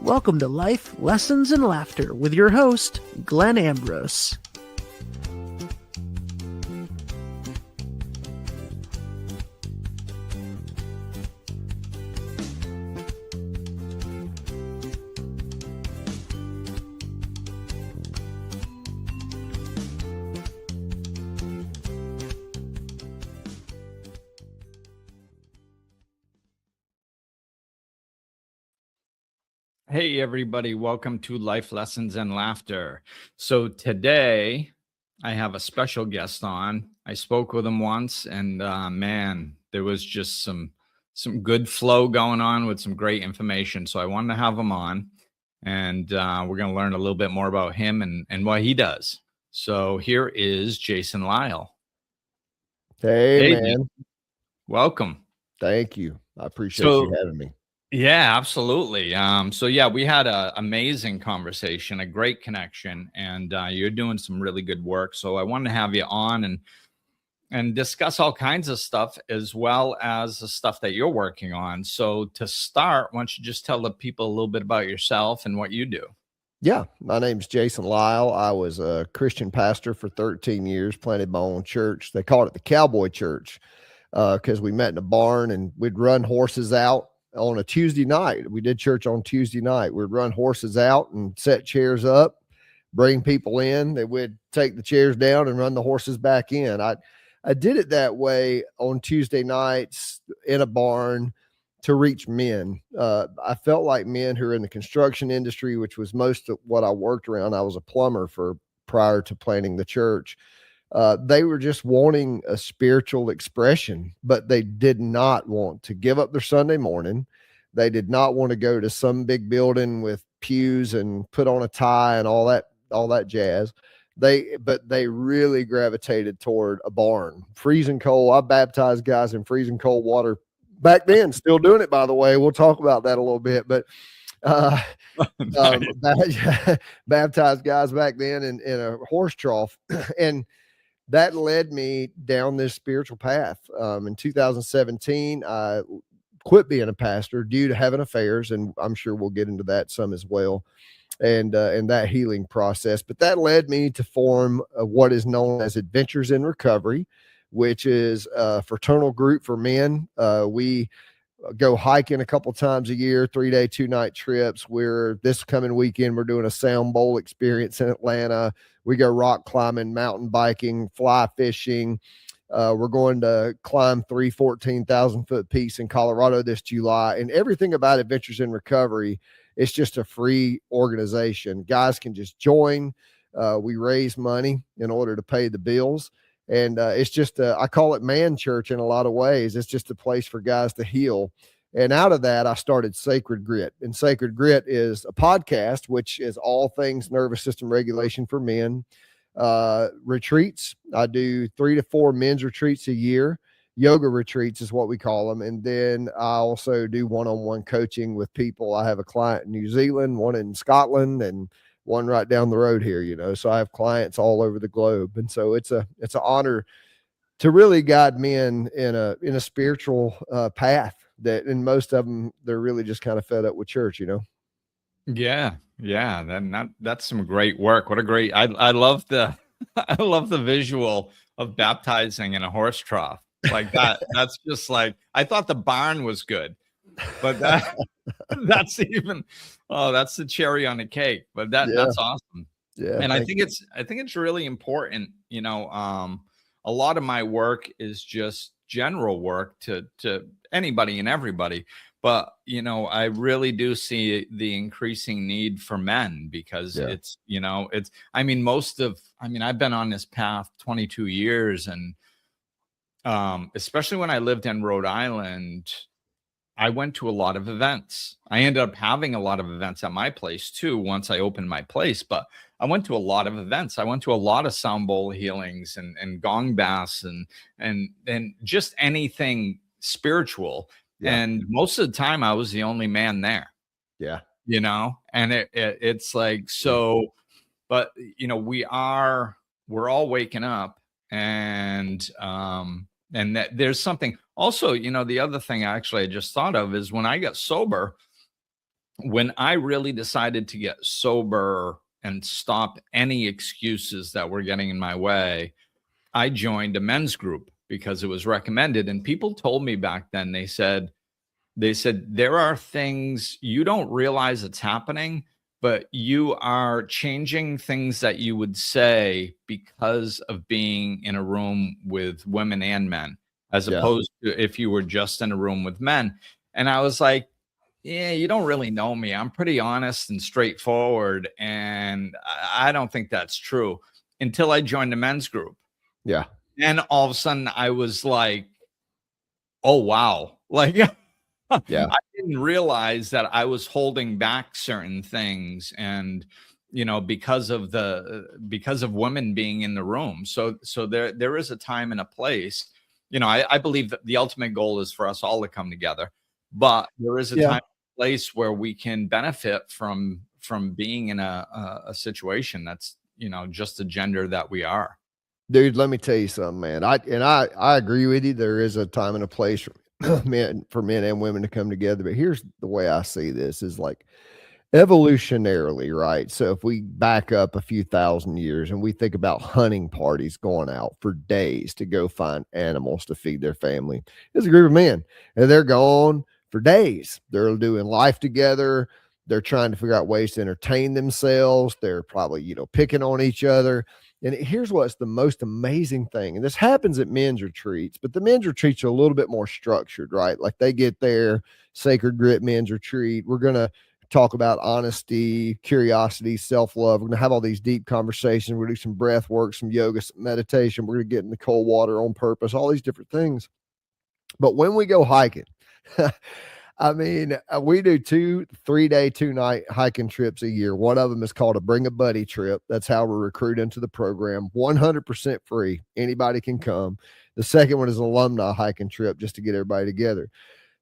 Welcome to Life, Lessons, and Laughter with your host, Glenn Ambrose. Hey, everybody. Welcome to Life Lessons and Laughter. So today I have a special guest on. I spoke with him once and man, there was just some good flow going on with some great information. So I wanted to have him on and we're going to learn a little bit more about him and what he does. So here is Jason Lyle. Hey man. Welcome. Thank you. I appreciate you having me. Yeah, absolutely. So yeah, we had an amazing conversation, a great connection, and you're doing some really good work. So I wanted to have you on and discuss all kinds of stuff as well as the stuff that you're working on. So to start, why don't you just tell the people a little bit about yourself and what you do? Yeah, my name's Jason Lyle. I was a Christian pastor for 13 years, planted my own church. They called it the Cowboy Church because we met in a barn and we'd run horses out. On a Tuesday night, we did church on Tuesday night. We'd run horses out and set chairs up, bring people in. They would take the chairs down and run the horses back in. I did it that way on Tuesday nights in a barn to reach men. I felt like men who are in the construction industry, which was most of what I worked around. I was a plumber prior to planting the church. They were just wanting a spiritual expression, but they did not want to give up their Sunday morning. They did not want to go to some big building with pews and put on a tie and all that jazz. But they really gravitated toward a barn, freezing cold. I baptized guys in freezing cold water back then, still doing it, by the way. We'll talk about that a little bit, but baptized guys back then in a horse trough. And that led me down this spiritual path. In 2017, I quit being a pastor due to having affairs, and I'm sure we'll get into that some as well, and that healing process. But that led me to form what is known as Adventures in Recovery, which is a fraternal group for men. We go hiking a couple times a year, 3-day, 2-night trips. This coming weekend, we're doing a Sound Bowl experience in Atlanta. We go rock climbing, mountain biking, fly fishing. We're going to climb 3 14,000-foot peaks in Colorado this July. And everything about Adventures in Recovery, it's just a free organization. Guys can just join. We raise money in order to pay the bills. And it's just, I call it man church in a lot of ways. It's just a place for guys to heal. And out of that, I started Sacred Grit. And Sacred Grit is a podcast, which is all things nervous system regulation for men. Retreats. I do 3 to 4 men's retreats a year. Yoga retreats is what we call them. And then I also do one-on-one coaching with people. I have a client in New Zealand, one in Scotland, and one right down the road here, so I have clients all over the globe. And so it's an honor to really guide men in a spiritual path and most of them, they're really just kind of fed up with church, Yeah. That's some great work. What a great, I love the, I love the visual of baptizing in a horse trough like that. That's just like, I thought the barn was good, but that's the cherry on the cake, but that's awesome. Yeah. And I think it's really important, a lot of my work is just general work to anybody and everybody, but I really do see the increasing need for men because it's I've been on this path 22 years and especially when I lived in Rhode Island, I went to a lot of events. I ended up having a lot of events at my place too, once I opened my place, but I went to a lot of events. I went to a lot of sound bowl healings and gong baths and just anything spiritual. Yeah. And most of the time I was the only man there. Yeah. And it's like, so, but we're all waking up and that there's something also, the other thing actually I just thought of is when I got sober, when I really decided to get sober and stop any excuses that were getting in my way, I joined a men's group because it was recommended. And people told me back then, they said there are things you don't realize it's happening, but you are changing things that you would say because of being in a room with women and men, as Yeah. opposed to if you were just in a room with men. And I was like, yeah, you don't really know me. I'm pretty honest and straightforward. And I don't think that's true until I joined the men's group. Yeah. And all of a sudden I was like, oh, wow. Like, Yeah. I didn't realize that I was holding back certain things and because of women being in the room. So there is a time and a place. I believe that the ultimate goal is for us all to come together, but there is a Yeah. time and place where we can benefit from being in a situation that's just the gender that we are. Dude, let me tell you something, man. I agree with you. There is a time and a place for men and women to come together. But here's the way I see this is like evolutionarily, right? So if we back up a few thousand years and we think about hunting parties going out for days to go find animals to feed their family, it's a group of men and they're gone for days. They're doing life together. They're trying to figure out ways to entertain themselves. They're probably, picking on each other. And here's what's the most amazing thing. And this happens at men's retreats, but the men's retreats are a little bit more structured, right? Like they get their Sacred Grit men's retreat. We're going to talk about honesty, curiosity, self-love. We're going to have all these deep conversations. We're going to do some breath work, some yoga, some meditation. We're going to get in the cold water on purpose, all these different things. But when we go hiking, I mean, we do 3-day, 2-night hiking trips a year. One of them is called a Bring a Buddy trip. That's how we're recruited into the program. 100% free. Anybody can come. The second one is an alumni hiking trip just to get everybody together.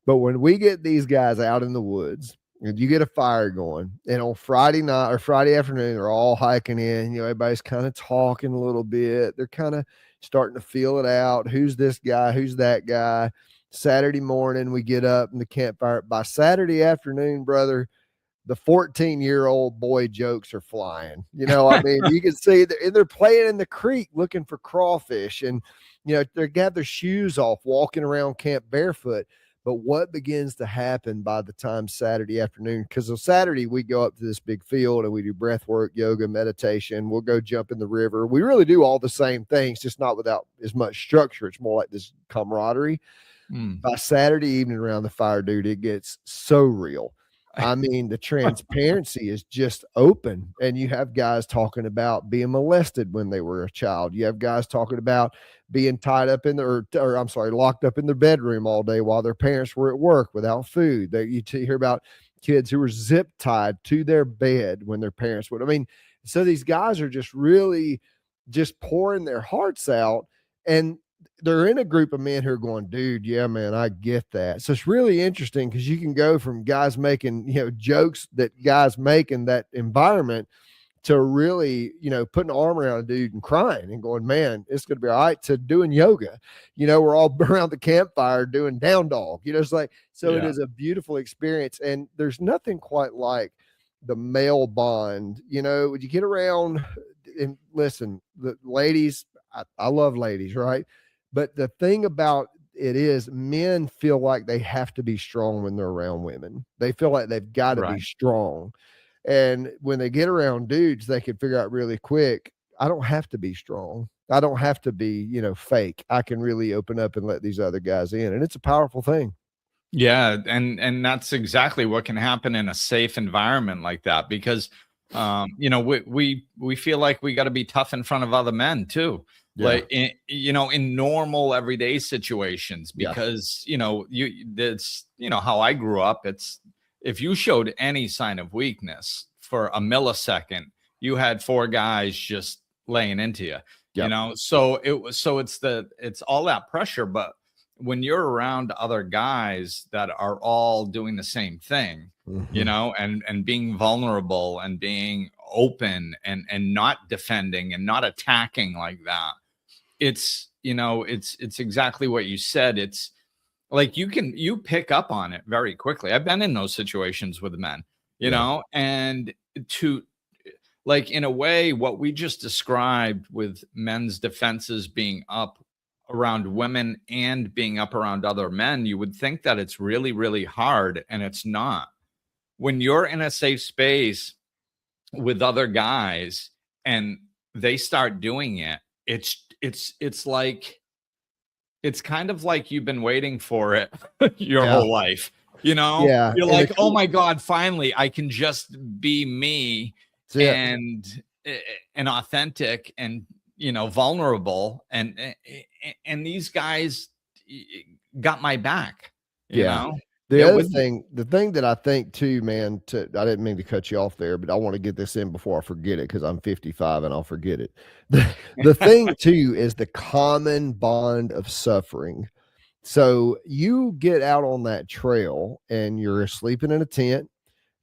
But when we get these guys out in the woods and you get a fire going, and on Friday night or Friday afternoon, they're all hiking in, everybody's kind of talking a little bit. They're kind of starting to feel it out. Who's this guy? Who's that guy? Saturday morning, we get up in the campfire. By Saturday afternoon, brother, the 14-year-old boy jokes are flying. I mean, you can see they're playing in the creek looking for crawfish, and they got their shoes off, walking around camp barefoot. But what begins to happen by the time Saturday afternoon, because on Saturday we go up to this big field and we do breath work, yoga, meditation. We'll go jump in the river. We really do all the same things, just not without as much structure. It's more like this camaraderie. By Saturday evening around the fire, dude, it gets so real. I mean, the transparency is just open, and you have guys talking about being molested when they were a child. You have guys talking about being tied up in locked up in their bedroom all day while their parents were at work without food. You hear about kids who were zip tied to their bed when their parents would. I mean, so these guys are just really just pouring their hearts out, and they're in a group of men who are going, dude, yeah, man, I get that. So it's really interesting because you can go from guys making, jokes that guys make in that environment to really, putting an arm around a dude and crying and going, man, it's going to be all right, to doing yoga. We're all around the campfire doing down dog, it's like, so It is a beautiful experience. And there's nothing quite like the male bond, when you get around and listen, the ladies, I love ladies, right? But the thing about it is men feel like they have to be strong when they're around women. They feel like they've got to be strong. And when they get around dudes, they can figure out really quick, I don't have to be strong. I don't have to be, fake. I can really open up and let these other guys in. And it's a powerful thing. Yeah, and that's exactly what can happen in a safe environment like that, because we feel like we got to be tough in front of other men too. Yeah. Like in normal everyday situations, because that's how I grew up. It's if you showed any sign of weakness for a millisecond, you had 4 guys just laying into you. So it's all that pressure. But when you're around other guys that are all doing the same thing, and being vulnerable and being open and not defending and not attacking like that, it's exactly what you said. It's like you pick up on it very quickly. I've been in those situations with men you know, and to, like, in a way, what we just described with men's defenses being up around women and being up around other men, you would think that it's really, really hard, and it's not. When you're in a safe space with other guys and they start doing it, it's like, it's kind of like you've been waiting for it your whole life. You know, Yeah. you're And like, oh my God, finally, I can just be me and authentic and, you know, vulnerable. And these guys got my back, you know? The thing that I think too, man, I didn't mean to cut you off there, but I want to get this in before I forget it because I'm 55 and I'll forget it. The thing too is the common bond of suffering. So you get out on that trail and you're sleeping in a tent,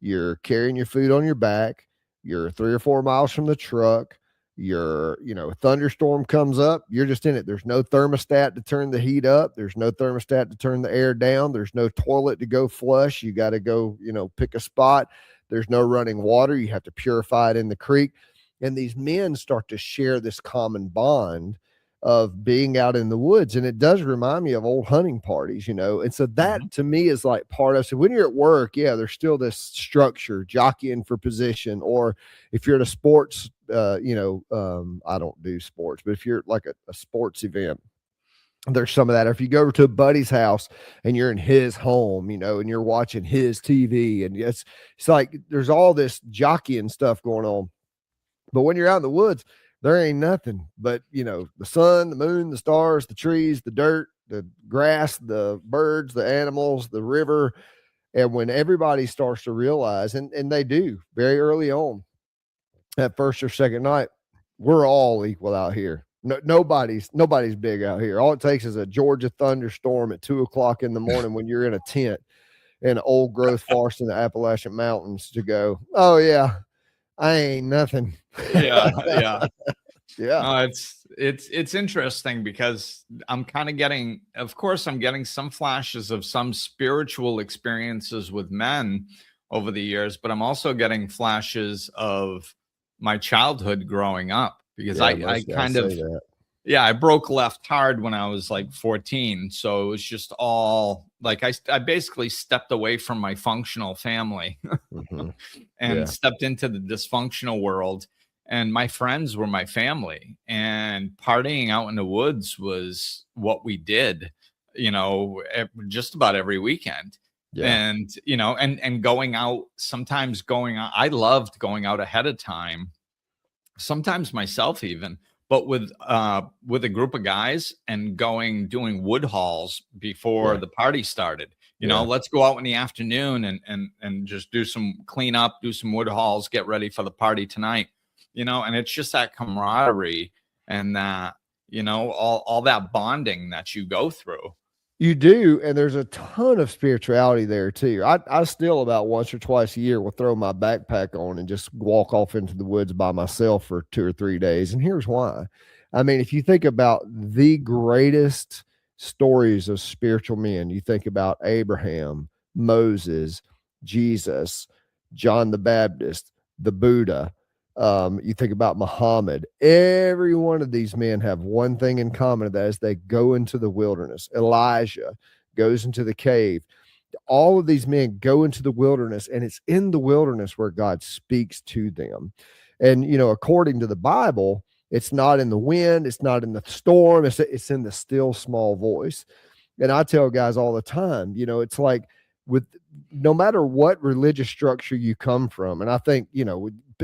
you're carrying your food on your back, you're 3 or 4 miles from the truck, a thunderstorm comes up, you're just in it. There's no thermostat to turn the heat up, there's no thermostat to turn the air down, there's no toilet to go flush, you got to go, pick a spot, there's no running water, you have to purify it in the creek. And these men start to share this common bond of being out in the woods. And it does remind me of old hunting parties, and so that to me is like part of, so when you're at work, there's still this structure, jockeying for position, or if you're at a sports, I don't do sports, but if you're like a sports event, there's some of that. Or if you go to a buddy's house and you're in his home, and you're watching his TV, and it's like there's all this jockeying stuff going on. But when you're out in the woods, there ain't nothing but, the sun, the moon, the stars, the trees, the dirt, the grass, the birds, the animals, the river. And when everybody starts to realize, and they do very early on, that first or second night, we're all equal out here. Nobody's big out here. All it takes is a Georgia thunderstorm at 2:00 in the morning when you're in a tent in an old growth forest in the Appalachian Mountains to go, oh yeah, I ain't nothing. Yeah. Yeah. It's interesting because I'm getting some flashes of some spiritual experiences with men over the years, but I'm also getting flashes of my childhood growing up because I broke left hard when I was like 14. So it was just all like, I basically stepped away from my functional family and stepped into the dysfunctional world. And my friends were my family, and partying out in the woods was what we did, just about every weekend. And, and going out, I loved going out ahead of time, sometimes myself even, but with a group of guys and doing wood hauls before the party started. Let's go out in the afternoon and just do some cleanup, do some wood hauls, get ready for the party tonight. And it's just that camaraderie and that, all that bonding that you go through. You do. And there's a ton of spirituality there too. I still about once or twice a year will throw my backpack on and just walk off into the woods by myself for 2 or 3 days. And here's why. I mean, if you think about the greatest stories of spiritual men, you think about Abraham, Moses, Jesus, John the Baptist, the Buddha. You think about Muhammad. Every one of these men have one thing in common, that is they go into the wilderness. Elijah goes into the cave. All of these men go into the wilderness, and it's in the wilderness where God speaks to them. And, according to the Bible, it's not in the wind, it's not in the storm, it's in the still small voice. And I tell guys all the time, it's like, with no matter what religious structure you come from, and I think,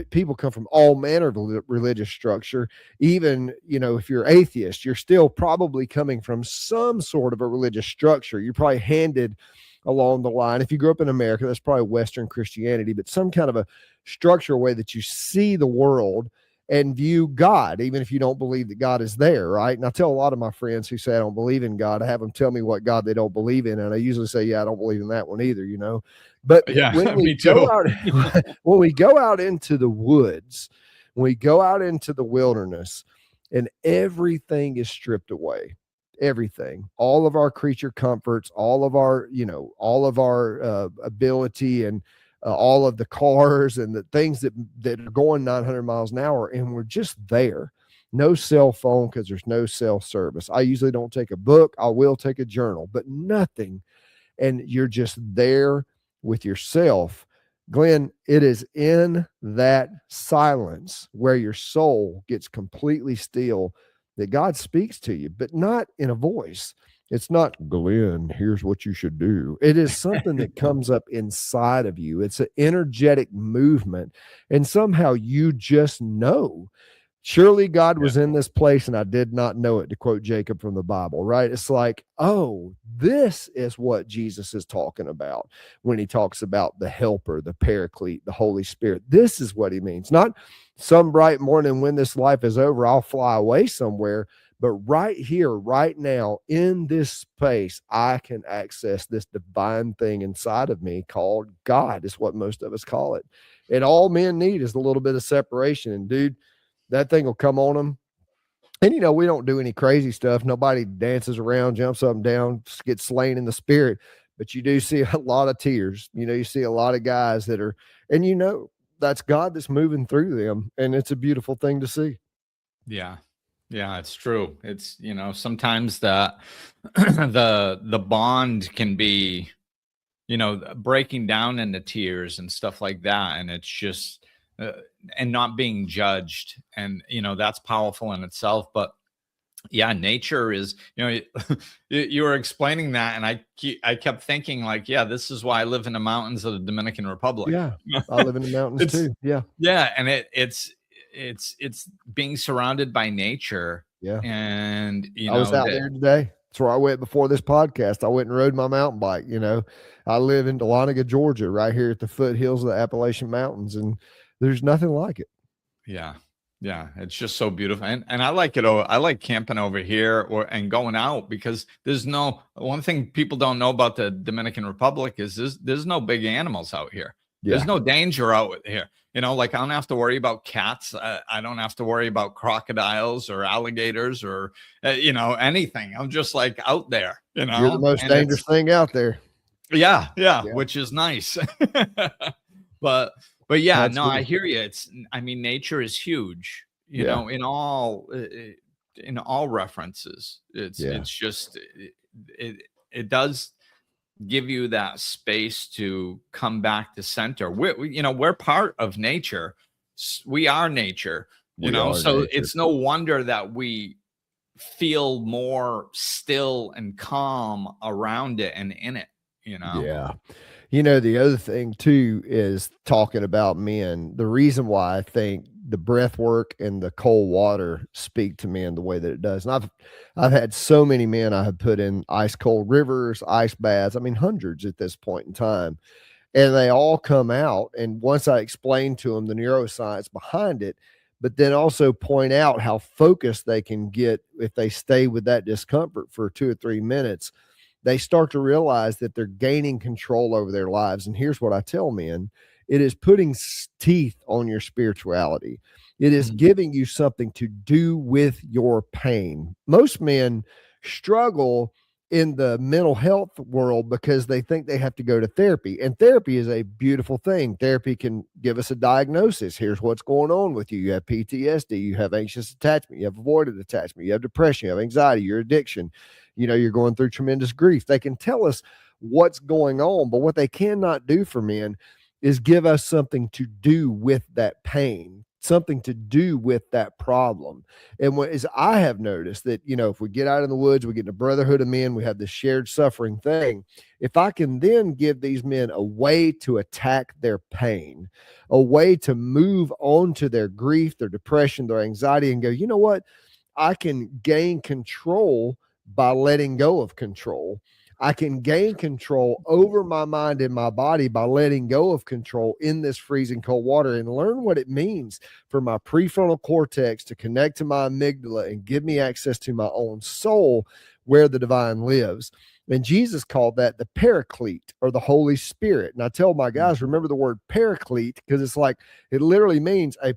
people come from all manner of religious structure. Even, if you're atheist, you're still probably coming from some sort of a religious structure. You're probably handed along the line. If you grew up in America, that's probably Western Christianity, but some kind of a structural way that you see the world and view God, even if you don't believe that God is there, right? And I tell a lot of my friends who say I don't believe in God, I have them tell me what God they don't believe in, and I usually say, yeah, I don't believe in that one either, But when we go out, when we go out into the woods, when we go out into the wilderness, and everything is stripped away, everything, all of our creature comforts, all of our ability and all of the cars and the things that are going 900 miles an hour, and we're just there. No cell phone because there's no cell service. I usually don't take a book. I will take a journal, but nothing. And you're just there with yourself. Glenn, it is in that silence where your soul gets completely still that God speaks to you, but not in a voice. It's not, Glenn, here's what you should do. It is something that comes up inside of you. It's an energetic movement. And somehow you just know. Surely God was in this place and I did not know it, to quote Jacob from the Bible, right? It's like, oh, this is what Jesus is talking about when he talks about the helper, the paraclete, the Holy Spirit. This is what he means. Not some bright morning when this life is over, I'll fly away somewhere. But right here, right now, in this space, I can access this divine thing inside of me called God, is what most of us call it. And all men need is a little bit of separation. And dude, that thing will come on them. And, you know, we don't do any crazy stuff. Nobody dances around, jumps up and down, gets slain in the spirit. But you do see a lot of tears. You know, you see a lot of guys that are, and you know, that's God that's moving through them. And it's a beautiful thing to see. Yeah. Yeah, it's true. It's, you know, sometimes the the bond can be, you know, breaking down into tears and stuff like that. And it's just, and not being judged. And, you know, that's powerful in itself. But yeah, nature is, you know, you were explaining that. And I kept thinking like, yeah, this is why I live in the mountains of the Dominican Republic. Yeah. I live in the mountains too. Yeah. Yeah. And it's being surrounded by nature. Yeah. And, you know, I was out there today. That's where I went before this podcast. I went and rode my mountain bike. You know, I live in Dahlonega, Georgia, right here at the foothills of the Appalachian Mountains. And there's nothing like it. Yeah. Yeah. It's just so beautiful. And I like it. I like camping over here and going out because there's one thing people don't know about the Dominican Republic is there's no big animals out here. Yeah. There's no danger out here. You know, like I don't have to worry about cats. I don't have to worry about crocodiles or alligators or, you know, anything. I'm just like out there, you know. You're the most dangerous thing out there. Yeah, which is nice. But yeah, absolutely. No, I hear you. I mean, nature is huge, you know, in all references. It's just, it does give you that space to come back to center. We're part of nature. We are nature, you know, so nature. It's no wonder that we feel more still and calm around it and in it, you know? Yeah. You know, the other thing too is talking about men. The reason why I think the breath work and the cold water speak to men the way that it does. And I've had so many men I have put in ice cold rivers, ice baths. I mean, hundreds at this point in time. And they all come out. And once I explain to them the neuroscience behind it, but then also point out how focused they can get if they stay with that discomfort for 2 or 3 minutes, they start to realize that they're gaining control over their lives. And here's what I tell men. It is putting teeth on your spirituality. It is giving you something to do with your pain. Most men struggle in the mental health world because they think they have to go to therapy. And therapy is a beautiful thing. Therapy can give us a diagnosis. Here's what's going on with you. You have PTSD, you have anxious attachment, you have avoidant attachment, you have depression, you have anxiety, your addiction. You know, you're going through tremendous grief. They can tell us what's going on, but what they cannot do for men is give us something to do with that pain, something to do with that problem. And as I have noticed that, you know, if we get out in the woods, we get in a brotherhood of men, we have this shared suffering thing. If I can then give these men a way to attack their pain, a way to move on to their grief, their depression, their anxiety, and go, you know what? I can gain control by letting go of control. I can gain control over my mind and my body by letting go of control in this freezing cold water and learn what it means for my prefrontal cortex to connect to my amygdala and give me access to my own soul where the divine lives. And Jesus called that the paraclete or the Holy Spirit. And I tell my guys, remember the word paraclete because it's like, it literally means a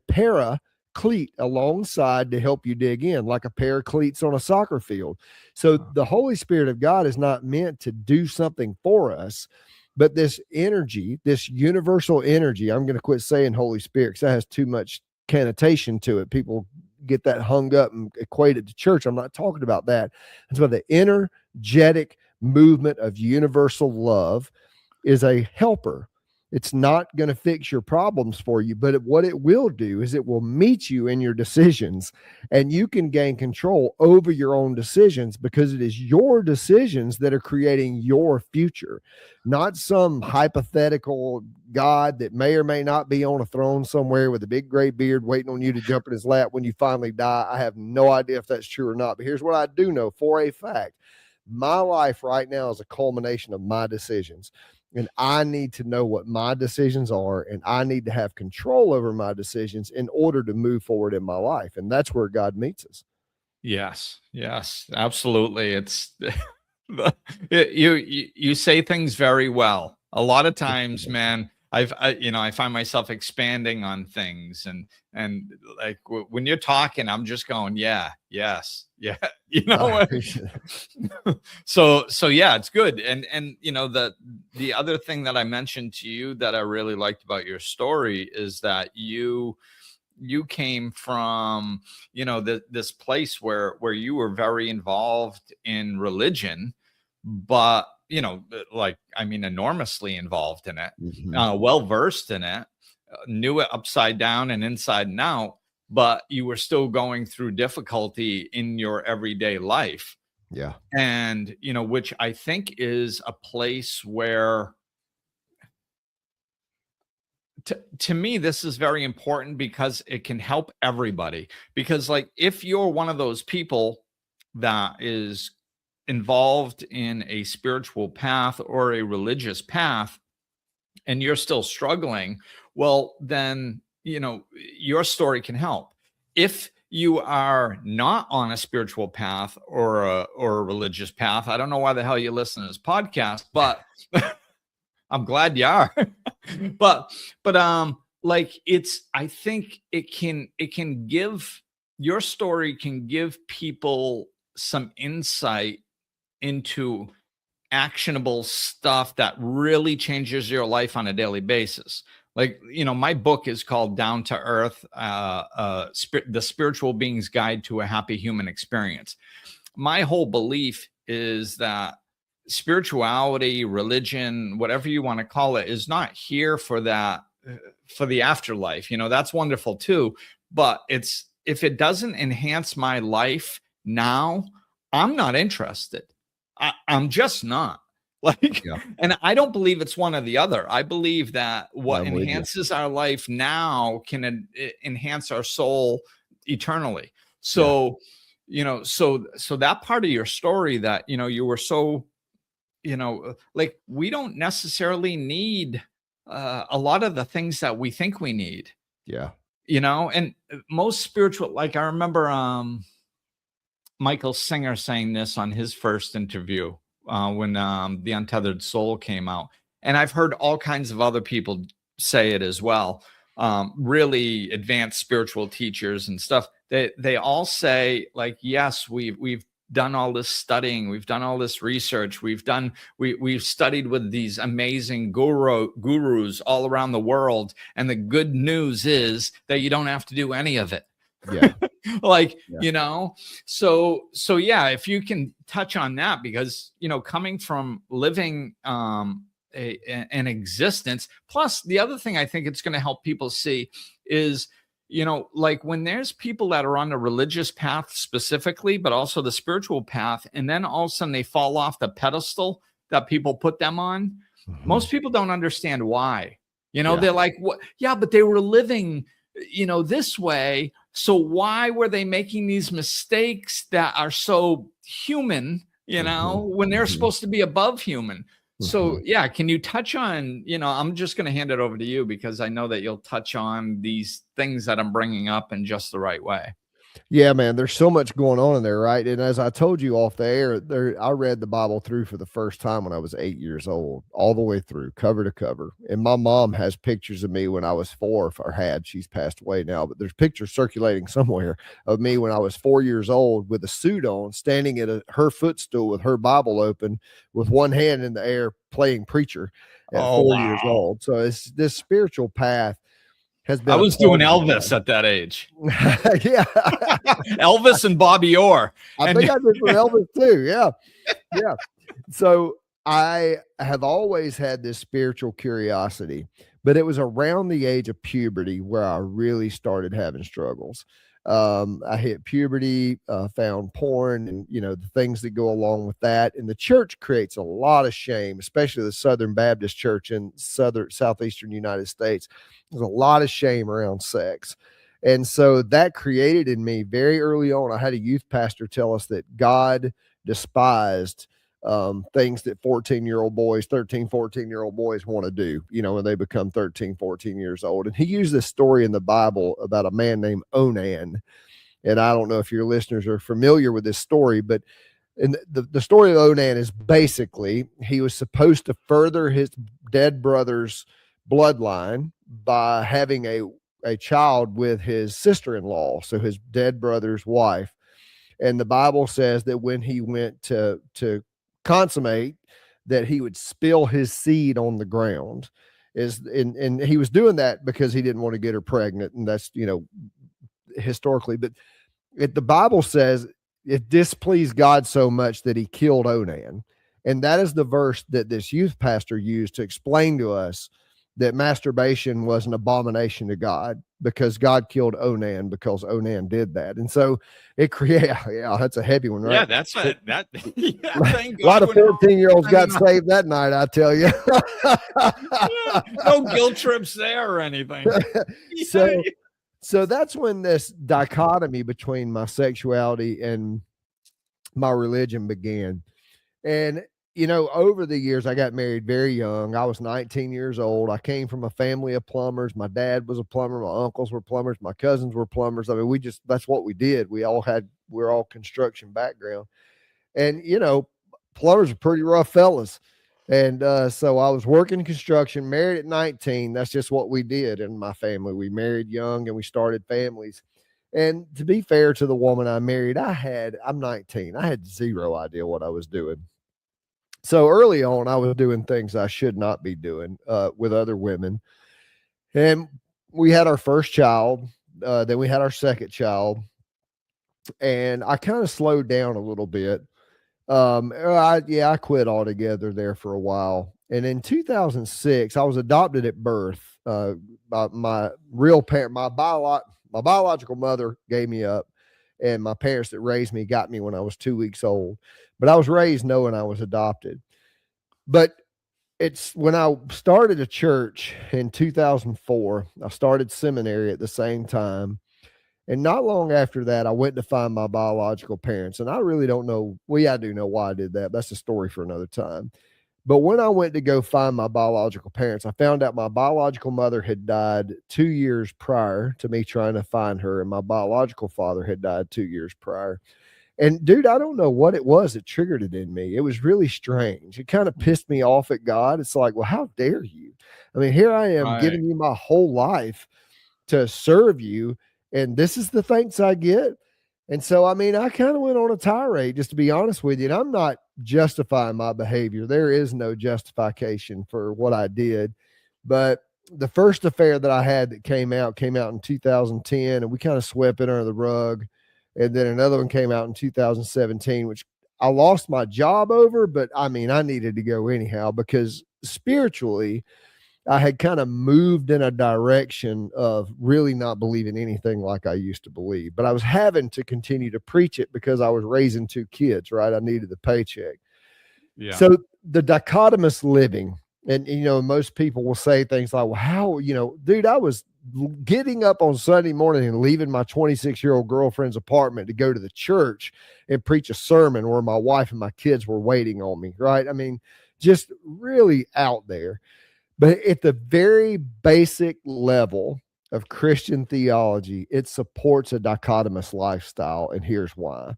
cleat alongside to help you dig in, like a pair of cleats on a soccer field. So the Holy Spirit of God is not meant to do something for us, But this energy, this universal energy, I'm going to quit saying Holy Spirit because that has too much connotation to it. People get that hung up and equated to church. I'm not talking about that. It's about the energetic movement of universal love is a helper. It's not going to fix your problems for you, but what it will do is it will meet you in your decisions, and you can gain control over your own decisions because it is your decisions that are creating your future, not some hypothetical God that may or may not be on a throne somewhere with a big gray beard waiting on you to jump in his lap when you finally die. I have no idea if that's true or not, but here's what I do know for a fact. My life right now is a culmination of my decisions. And I need to know what my decisions are, and I need to have control over my decisions in order to move forward in my life. And that's where God meets us. Yes, absolutely. It's you say things very well. A lot of times, man, I find myself expanding on things, and like when you're talking, I'm just going, yeah, yes, yeah, so yeah, it's good. And the other thing that I mentioned to you that I really liked about your story is that you came from this place where you were very involved in religion, but enormously involved in it, well versed in it, knew it upside down and inside and out, but you were still going through difficulty in your everyday life. Yeah. And which I think is a place where to me, this is very important because it can help everybody. Because like, if you're one of those people that is involved in a spiritual path or a religious path, and you're still struggling, well, then, your story can help. If you are not on a spiritual path or a religious path, I don't know why the hell you listen to this podcast, but I'm glad you are. but I think it can give, your story can give people some insight into actionable stuff that really changes your life on a daily basis. Like, my book is called Down to Earth, The Spiritual Being's Guide to a Happy Human Experience. My whole belief is that spirituality, religion, whatever you want to call it, is not here for that, for the afterlife. That's wonderful too, but if it doesn't enhance my life now, I'm not interested. I'm just not. And I don't believe it's one or the other. I believe that what enhances our life now can enhance our soul eternally. So, so that part of your story that, you were so, we don't necessarily need a lot of the things that we think we need. Yeah. And most spiritual, like I remember Michael Singer saying this on his first interview when The Untethered Soul came out. And I've heard all kinds of other people say it as well. Really advanced spiritual teachers and stuff. They all say, like, yes, we've done all this studying, we've done all this research, we've studied with these amazing gurus all around the world, and the good news is that you don't have to do any of it. Yeah. So yeah, if you can touch on that, because coming from living an existence, plus the other thing I think it's going to help people see is, like when there's people that are on the religious path specifically, but also the spiritual path, and then all of a sudden they fall off the pedestal that people put them on. Most people don't understand why. They're like, what? Yeah, but they were living, this way. So why were they making these mistakes that are so human, when they're supposed to be above human? So yeah, can you touch on, I'm just going to hand it over to you because I know that you'll touch on these things that I'm bringing up in just the right way. Yeah, man, there's so much going on in there, right? And as I told you off the air, I read the Bible through for the first time when I was 8 years old, all the way through, cover to cover. And my mom has pictures of me when I was 4, or had, she's passed away now, but there's pictures circulating somewhere of me when I was 4 years old with a suit on, standing at her footstool with her Bible open, with one hand in the air, playing preacher. at Oh, 4 years wow. old. So it's this spiritual path has been. I a was part doing of my Elvis at that age. life. Yeah, Elvis and Bobby Orr. I And think I did some Elvis too. Yeah, yeah. So I have always had this spiritual curiosity, but it was around the age of puberty where I really started having struggles. I hit puberty, found porn, and the things that go along with that. And the church creates a lot of shame, especially the Southern Baptist Church in southeastern United States. There's a lot of shame around sex. And so that created in me very early on. I had a youth pastor tell us that God despised things that 14-year-old boys, 13, 14-year-old boys want to do, when they become 13, 14 years old. And he used this story in the Bible about a man named Onan. And I don't know if your listeners are familiar with this story, but the story of Onan is basically he was supposed to further his dead brother's bloodline by having a child with his sister-in-law, so his dead brother's wife. And the Bible says that when he went to consummate, that he would spill his seed on the ground, and he was doing that because he didn't want to get her pregnant. And that's, historically, but the Bible says it displeased God so much that he killed Onan. And that is the verse that this youth pastor used to explain to us that masturbation was an abomination to God, because God killed Onan because Onan did that. And so it created, yeah, that's a heavy one, right? yeah, that's that. Yeah, thank A lot of God 14-year-olds got saved that night, I tell you. no guilt trips there or anything. So that's when this dichotomy between my sexuality and my religion began. And over the years, I got married very young. I was 19 years old. I came from a family of plumbers. My dad was a plumber. My uncles were plumbers. My cousins were plumbers. I mean, that's what we did. We're all construction background. And, plumbers are pretty rough fellas. And so I was working construction, married at 19. That's just what we did in my family. We married young and we started families. And to be fair to the woman I married, I'm 19. I had zero idea what I was doing. So early on, I was doing things I should not be doing with other women. And we had our first child. Then we had our second child. And I kind of slowed down a little bit. I quit altogether there for a while. And in 2006, I was adopted at birth. My real parent, my biological mother gave me up, and my parents that raised me got me when I was 2 weeks old. But I was raised knowing I was adopted. But it's when I started a church in 2004, I started seminary at the same time. And not long after that, I went to find my biological parents. And I really don't know. Well, I do know why I did that. That's a story for another time. But when I went to go find my biological parents, I found out my biological mother had died 2 years prior to me trying to find her. And my biological father had died 2 years prior. And dude, I don't know what it was that triggered it in me. It was really strange. It kind of pissed me off at God. It's like, well, how dare you? I mean, here I am giving you my whole life to serve you, and this is the thanks I get. And so, I mean, I kind of went on a tirade, just to be honest with you. And I'm not justifying my behavior. There is no justification for what I did. But the first affair that I had that came out in 2010, and we kind of swept it under the rug. And then another one came out in 2017, which I lost my job over, but I mean, I needed to go anyhow, because spiritually, I had kind of moved in a direction of really not believing anything like I used to believe. But I was having to continue to preach it because I was raising 2 kids, right? I needed the paycheck. Yeah. So the dichotomous living, and most people will say things like, well, how, dude, I was getting up on Sunday morning and leaving my 26-year-old girlfriend's apartment to go to the church and preach a sermon where my wife and my kids were waiting on me, right? I mean, just really out there. But at the very basic level of Christian theology, it supports a dichotomous lifestyle, and here's why.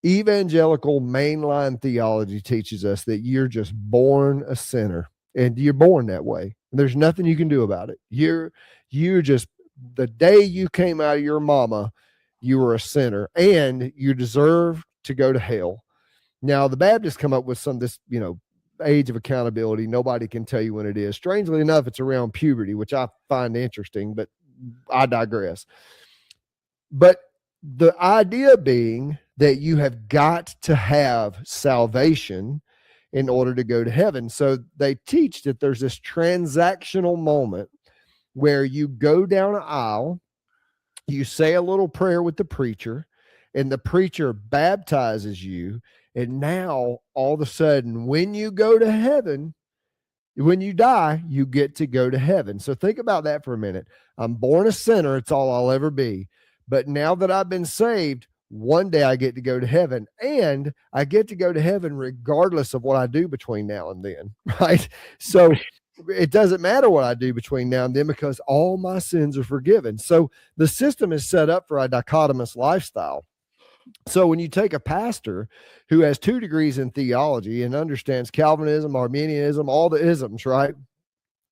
Evangelical mainline theology teaches us that you're just born a sinner, and you're born that way. There's nothing you can do about it. You're just, the day you came out of your mama, you were a sinner, and you deserve to go to hell. Now, the Baptists come up with age of accountability. Nobody can tell you when it is. Strangely enough, it's around puberty, which I find interesting, but I digress. But the idea being that you have got to have salvation in order to go to heaven. So they teach that there's this transactional moment where you go down an aisle, you say a little prayer with the preacher, and the preacher baptizes you. And now all of a sudden, when you go to heaven, when you die, you get to go to heaven. So think about that for a minute. I'm born a sinner. It's all I'll ever be. But now that I've been saved, one day I get to go to heaven, and I get to go to heaven regardless of what I do between now and then, right? So it doesn't matter what I do between now and then because all my sins are forgiven. So the system is set up for a dichotomous lifestyle. So when you take a pastor who has 2 degrees in theology and understands Calvinism, Arminianism, all the isms, right?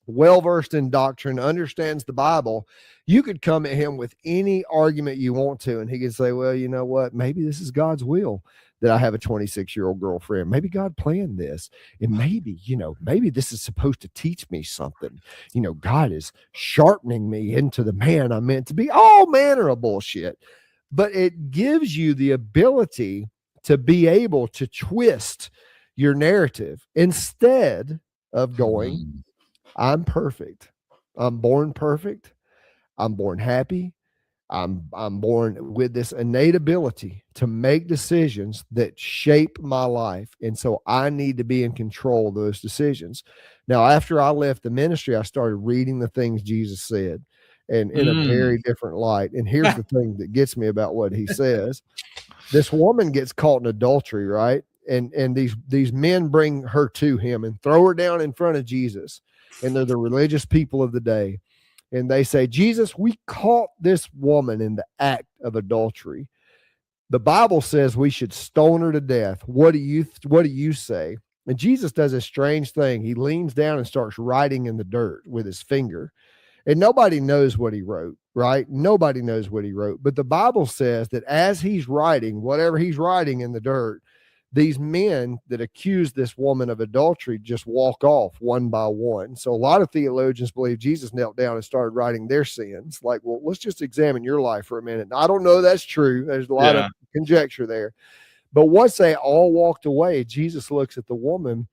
Well-versed in doctrine, understands the Bible, you could come at him with any argument you want to, and he could say, well, you know what? Maybe this is God's will that I have a 26-year-old girlfriend. Maybe God planned this. And maybe, maybe this is supposed to teach me something. God is sharpening me into the man I'm meant to be. All manner of bullshit. But it gives you the ability to be able to twist your narrative instead of going, I'm perfect. I'm born perfect. I'm born happy. I'm born with this innate ability to make decisions that shape my life. And so I need to be in control of those decisions. Now, after I left the ministry, I started reading the things Jesus said, and in a very different light. And here's the thing that gets me about what he says. This woman gets caught in adultery, right? And these men bring her to him and throw her down in front of Jesus. And they're the religious people of the day. And they say, Jesus, we caught this woman in the act of adultery. The Bible says we should stone her to death. What do you say? And Jesus does a strange thing. He leans down and starts writing in the dirt with his finger. And nobody knows what he wrote, right? Nobody knows what he wrote. But the Bible says that as he's writing, whatever he's writing in the dirt, these men that accuse this woman of adultery just walk off one by one. So a lot of theologians believe Jesus knelt down and started writing their sins. Like, well, let's just examine your life for a minute. Now, I don't know that's true. There's a lot of conjecture there. But once they all walked away, Jesus looks at the woman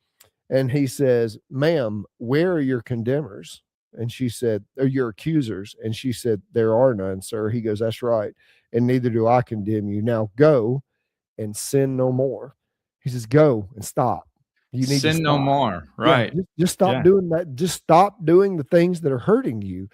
and he says, ma'am, where are your condemners? And she said, or your accusers? And she said, there are none, sir. He goes, that's right. And neither do I condemn you. Now go and sin no more. He says, go and stop. You need sin to no more. Right. Yeah, just stop doing that. Just stop doing the things that are hurting you.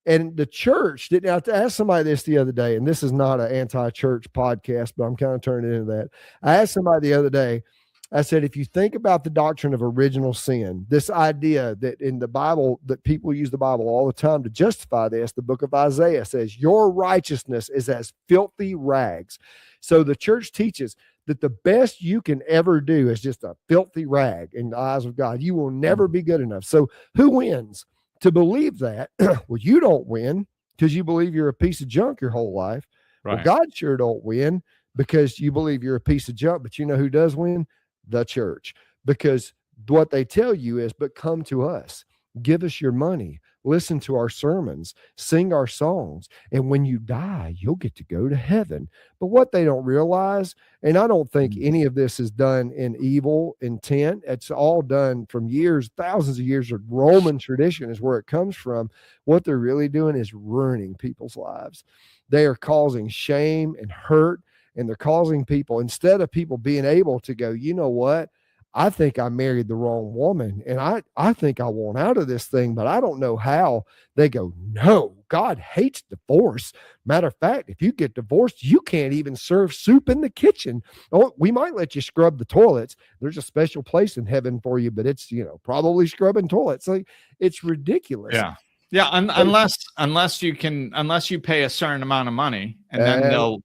And the church didn't have to ask somebody this the other day. And this is not an anti-church podcast, but I'm kind of turning into that. I asked somebody the other day, I said, if you think about the doctrine of original sin, this idea that in the Bible, that people use the Bible all the time to justify this, the book of Isaiah says, your righteousness is as filthy rags. So the church teaches that the best you can ever do is just a filthy rag in the eyes of God. You will never be good enough. So who wins? To believe that, well, you don't win because you believe you're a piece of junk your whole life. Right. Well, God sure don't win because you believe you're a piece of junk, but you know who does win? The church. Because what they tell you is, but come to us, give us your money, listen to our sermons, sing our songs, and when you die, you'll get to go to heaven. But what they don't realize, and I don't think any of this is done in evil intent, it's all done from years, thousands of years of Roman tradition is where it comes from. What they're really doing is ruining people's lives. They are causing shame and hurt, and they're causing people, instead of people being able to go, you know what? I think I married the wrong woman, and I think I want out of this thing, but I don't know how. They go, no, God hates divorce. Matter of fact, if you get divorced, you can't even serve soup in the kitchen. Oh, we might let you scrub the toilets. There's a special place in heaven for you, but it's, probably scrubbing toilets. Like, it's ridiculous. Yeah. Yeah, unless you pay a certain amount of money, and then they'll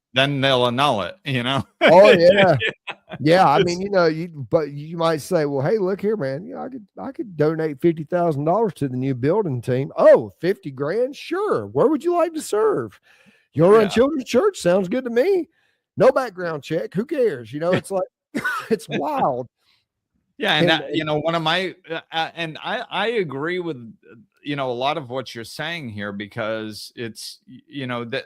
annul it. Oh yeah, yeah. I mean, but you might say, well, hey, look here, man. I could donate $50,000 to the new building team. Oh, $50,000, sure. Where would you like to serve? You'll run children's church. Sounds good to me. No background check. Who cares? It's like it's wild. Yeah, and And that, one of my and I agree with a lot of what you're saying here, because it's that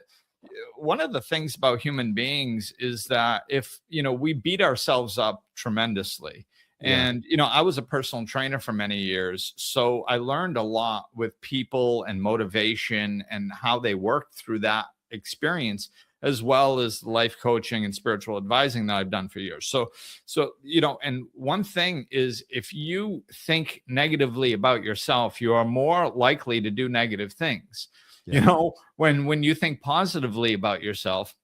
one of the things about human beings is that if we beat ourselves up tremendously. yeah, And I was a personal trainer for many years, so I learned a lot with people and motivation and how they worked through that experience, as well as life coaching and spiritual advising that I've done for years. So and one thing is, if you think negatively about yourself, you are more likely to do negative things. yeah. When you think positively about yourself,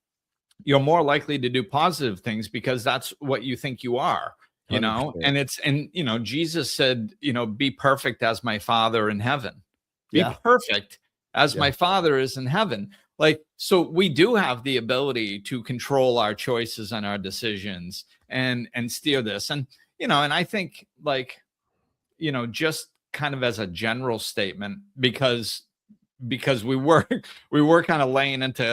you're more likely to do positive things, because that's what you think you are. 100%. And Jesus said, be perfect as my Father in heaven. Be Yeah, perfect as yeah, my Father is in heaven. Like, so we do have the ability to control our choices and our decisions and steer this. And I think, like, just kind of as a general statement, because we were we were kind of laying into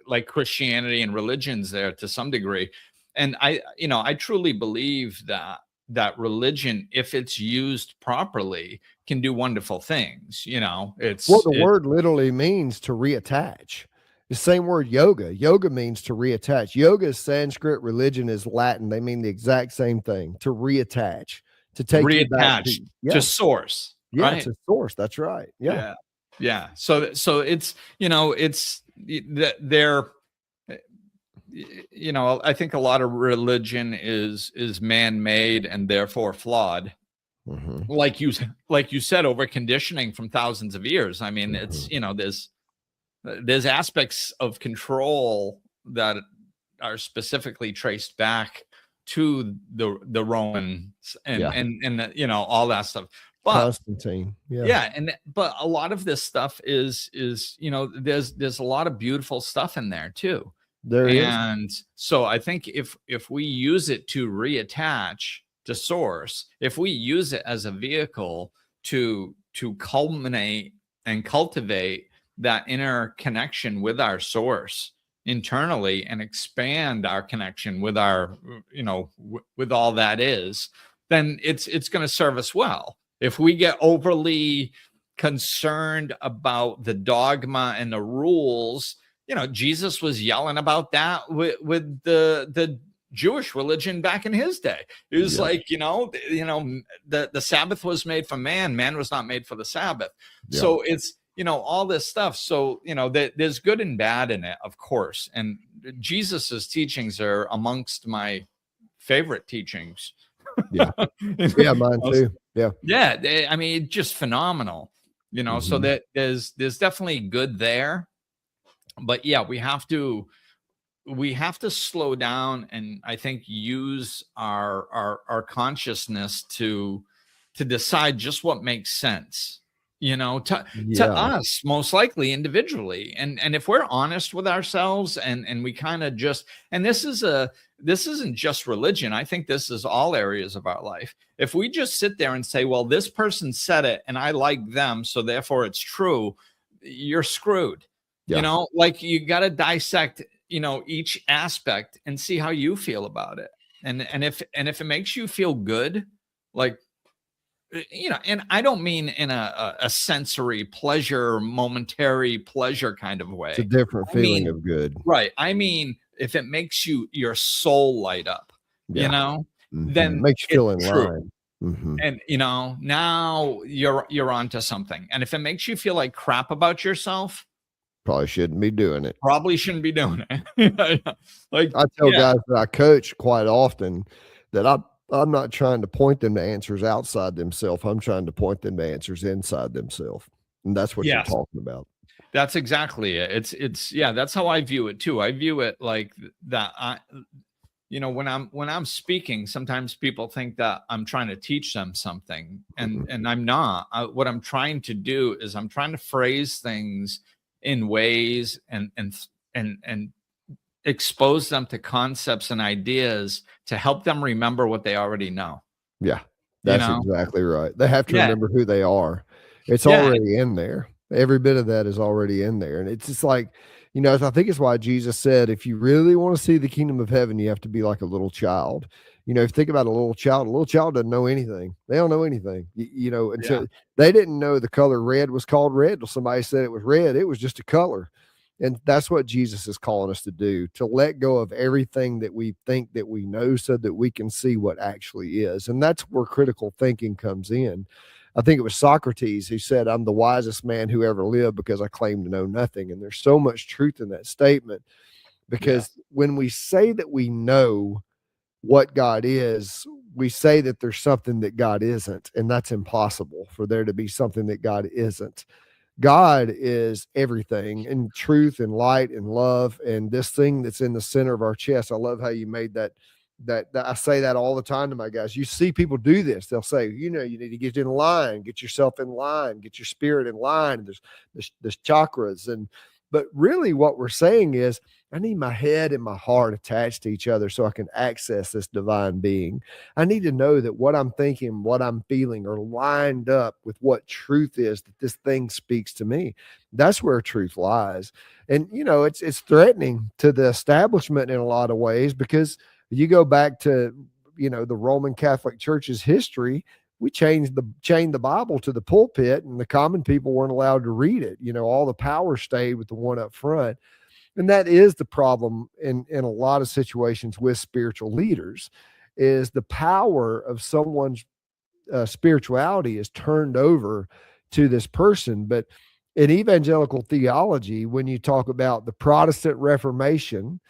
like Christianity and religions there to some degree. And I truly believe that religion, if it's used properly, can do wonderful things. Well, It's the it word literally means to reattach. The same word yoga. Yoga means to reattach. Yoga is Sanskrit, religion is Latin. They mean the exact same thing, to reattach, to take you back to, reattached to yeah, source, yeah, right? to source. That's right. Yeah. Yeah. Yeah. So it's, they're, I think a lot of religion is man-made and therefore flawed. Hmm. Like you said, over conditioning from thousands of years. I mean, it's, Hmm. there's aspects of control that are specifically traced back to the Romans and Yeah. all that stuff. But Constantine. Yeah. yeah, but a lot of this stuff is there's a lot of beautiful stuff in there too. There is. And so I think if we use it to reattach to source, if we use it as a vehicle to culminate and cultivate that inner connection with our source internally, and expand our connection with our with all that is, then it's going to serve us well. If we get overly concerned about the dogma and the rules, Jesus was yelling about that with the Jewish religion back in his day. It was Yeah. like, the Sabbath was made for man. Man was not made for the Sabbath. Yeah. So it's, all this stuff. So, there's good and bad in it, of course. And Jesus's teachings are amongst my favorite teachings. Yeah. Yeah. Mine too. Yeah. Yeah, I mean, just phenomenal. So Mhm. that there's definitely good there. But yeah, we have to slow down, and I think use our consciousness to decide just what makes sense, to Yeah. us, most likely individually. And if we're honest with ourselves, and we kind of just, and this isn't just religion. I think this is all areas of our life. If we just sit there and say, well, this person said it and I like them, so therefore it's true, you're screwed. Yeah. Like, you got to dissect, each aspect and see how you feel about it. And if it makes you feel good, like, and I don't mean in a sensory pleasure, momentary pleasure kind of It's a way. different I feeling mean, of good. right. I mean, if it makes your soul light up, Yeah. then Makes you it's feel in true. line. Mhm. And now you're onto something. And if it makes you feel like crap about yourself, Probably shouldn't be doing it. probably shouldn't be doing it. Like, I tell yeah, guys that I coach quite often that I'm not trying to point them to answers outside themselves. I'm trying to point them to answers inside themselves. And that's what you're yes, talking about. that's exactly it. It's yeah, that's how I view it too. I view it like that. When I'm speaking, sometimes people think that I'm trying to teach them something, and Mhm. I'm not. What I'm trying to do is I'm trying to phrase things in ways and expose them to concepts and ideas to help them remember what they already know. Yeah, You that's know? exactly right. They have to Yeah, remember who they are. It's yeah, already in there. Every bit of that is already in there. And it's just like, I think it's why Jesus said, if you really want to see the kingdom of heaven, you have to be like a little child. You know, if you think about a little child doesn't know anything. They don't know anything, you know, Yeah. until they didn't know the color red was called red till somebody said it was red. It was just a color. And that's what Jesus is calling us to do, to let go of everything that we think that we know so that we can see what actually is. And that's where critical thinking comes in. I think it was Socrates who said, I'm the wisest man who ever lived because I claim to know nothing. And there's so much truth in that statement, because when we say that we know what God is, we say that there's something that God isn't. And that's impossible for there to be something that God isn't. God is everything, and truth and light and love, and this thing that's in the center of our chest. I love how you made that I say that all the time to my guys. You see people do this. They'll say, you know, you need to get in line, get yourself in line, get your spirit in line. There's chakras. But really what we're saying is, I need my head and my heart attached to each other so I can access this divine being. I need to know that what I'm thinking, what I'm feeling are lined up with what truth is, that this thing speaks to me. That's where truth lies. And, you know, it's threatening to the establishment in a lot of ways, because you go back to, you know, the Roman Catholic Church's history. We chained the Bible to the pulpit, and the common people weren't allowed to read it. You know, all the power stayed with the one up front. And that is the problem in a lot of situations with spiritual leaders, is the power of someone's spirituality is turned over to this person. But in evangelical theology, when you talk about the Protestant Reformation,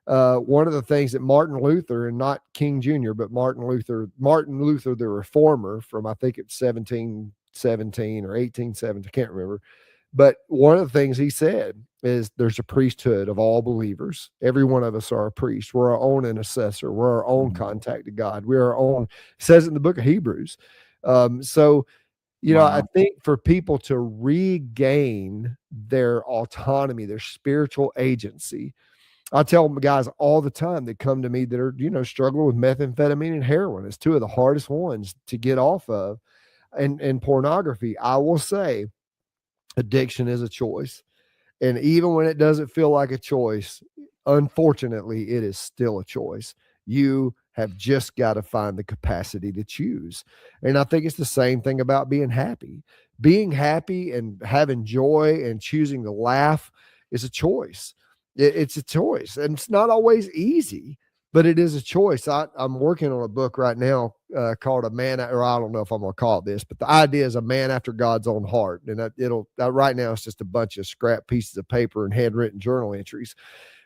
one of the things that Martin Luther, and not King Jr., but Martin Luther, the reformer from, I think it's 1717 or 1817, I can't remember. But one of the things he said is there's a priesthood of all believers. Every one of us are a priest. We're our own intercessor. We're our own contact to God. We're our own, says it in the book of Hebrews. So, you know, I think for people to regain their autonomy, their spiritual agency, I tell guys all the time that come to me that are, you know, struggling with methamphetamine and heroin. It's two of the hardest ones to get off of. And pornography, I will say, addiction is a choice. And even when it doesn't feel like a choice, unfortunately, it is still a choice. You have just got to find the capacity to choose. And I think it's the same thing about being happy. Being happy and having joy and choosing to laugh is a choice. It's a choice. And it's not always easy, but it is a choice. I'm working on a book right now called A Man, or I don't know if I'm going to call it this, but the idea is a man after God's own heart. And right now it's just a bunch of scrap pieces of paper and handwritten journal entries.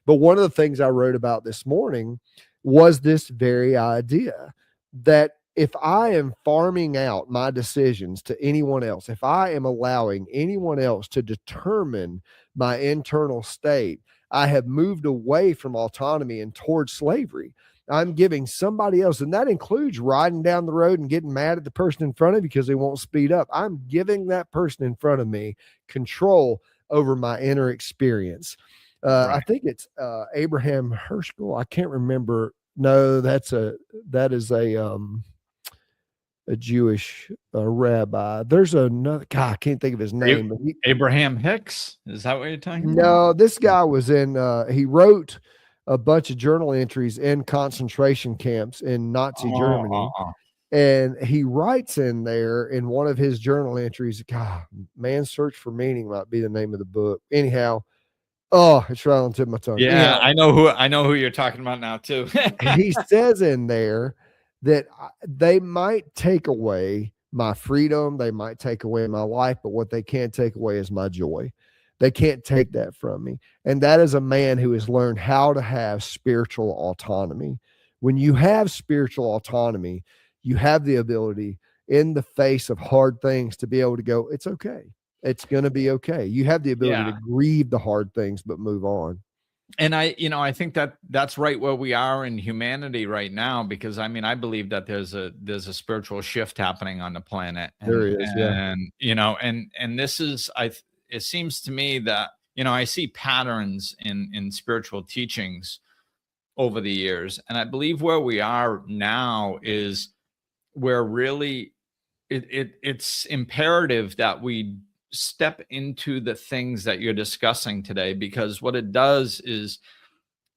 But one of the things I wrote about this morning was this very idea that if I am farming out my decisions to anyone else, if I am allowing anyone else to determine my internal state, I have moved away from autonomy and towards slavery. I'm giving somebody else, and that includes riding down the road and getting mad at the person in front of you because they won't speed up. I'm giving that person in front of me control over my inner experience. I think it's Abraham Herschel. I can't remember. No, that is a Jewish rabbi. There's another guy, I can't think of his name. But Abraham Hicks, is that what you're talking about? No, this guy was in. He wrote a bunch of journal entries in concentration camps in Nazi Germany, and he writes in there in one of his journal entries, God, Man's Search for Meaning might be the name of the book. Anyhow, it's right on the tip of my tongue. Yeah, anyhow, I know who you're talking about now too. he says in there that they might take away my freedom, they might take away my life, but what they can't take away is my joy. They can't take that from me. And that is a man who has learned how to have spiritual autonomy. When you have spiritual autonomy, you have the ability in the face of hard things to be able to go, it's okay. It's going to be okay. You have the ability to grieve the hard things, but move on. And I think that's right where we are in humanity right now, because I mean, I believe that there's a spiritual shift happening on the planet. And, there is, and this is, it seems to me that, I see patterns in spiritual teachings over the years. And I believe where we are now is where really it's imperative that we step into the things that you're discussing today, because what it does is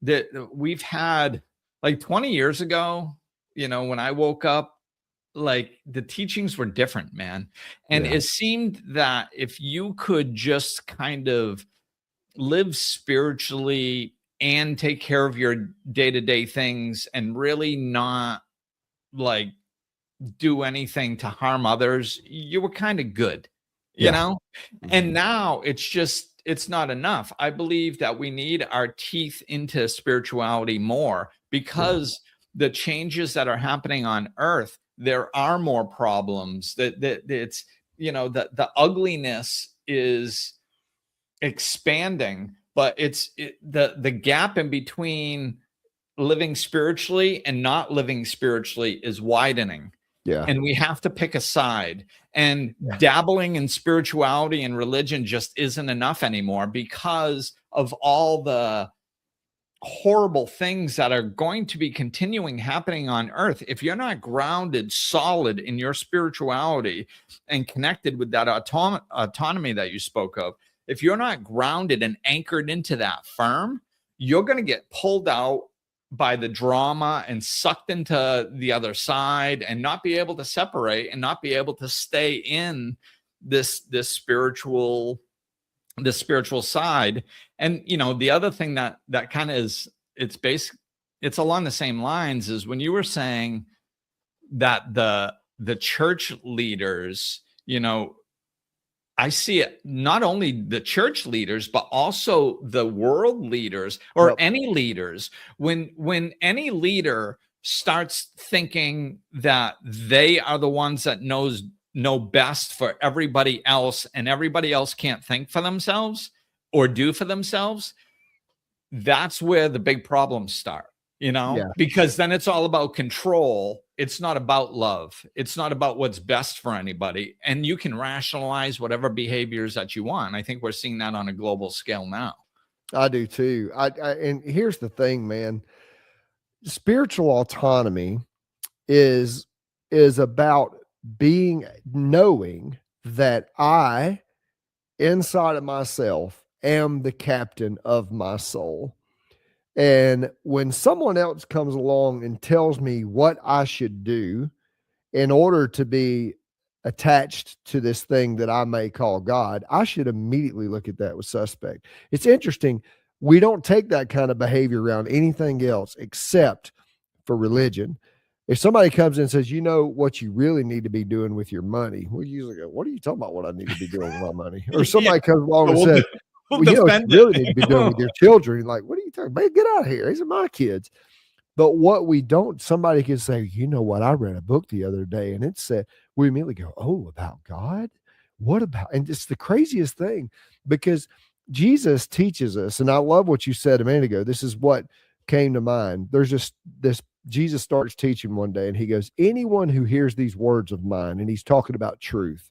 that we've had, like 20 years ago, when I woke up, like the teachings were different, man. And Yeah. it seemed that if you could just kind of live spiritually and take care of your day-to-day things and really not like do anything to harm others, you were kind of good, you Yeah. know? And Mhm. now it's not enough. I believe that we need our teeth into spirituality more Yeah. because the changes that are happening on earth, there are more problems that it's, the ugliness is expanding, but the gap in between living spiritually and not living spiritually is widening, Yeah. and we have to pick a side. And Yeah. dabbling in spirituality and religion just isn't enough anymore because of all the horrible things that are going to be continuing happening on earth. If you're not grounded solid in your spirituality and connected with that autonomy that you spoke of, if you're not grounded and anchored into that firm, you're going to get pulled out by the drama and sucked into the other side and not be able to separate and not be able to stay in this spiritual side. And the other thing that kind of is, it's along the same lines, is when you were saying that the church leaders, I see it, not only the church leaders but also the world leaders, or Yep. any leaders. When any leader starts thinking that they are the ones that know best for everybody else, and everybody else can't think for themselves or do for themselves, that's where the big problems start, Yeah. because then it's all about control. It's not about love. It's not about what's best for anybody. And you can rationalize whatever behaviors that you want. I think we're seeing that on a global scale now. I do too. And here's the thing, man. Spiritual autonomy is about knowing that I, inside of myself, am the captain of my soul. And when someone else comes along and tells me what I should do in order to be attached to this thing that I may call God, I should immediately look at that with suspect. It's interesting. We don't take that kind of behavior around anything else except for religion. If somebody comes in and says, what you really need to be doing with your money, we usually go, what are you talking about? What I need to be doing with my money? Or somebody comes along and says, We'll what you defend really it. need to be doing with your children. Like, what are you talking about? Get out of here. These are my kids. But what we don't, somebody can say, you know what? I read a book the other day and it said, we immediately go, oh, about God? What about? And it's the craziest thing, because Jesus teaches us, and I love what you said a minute ago. This is what came to mind. There's just this, Jesus starts teaching one day and he goes, anyone who hears these words of mine, and he's talking about truth,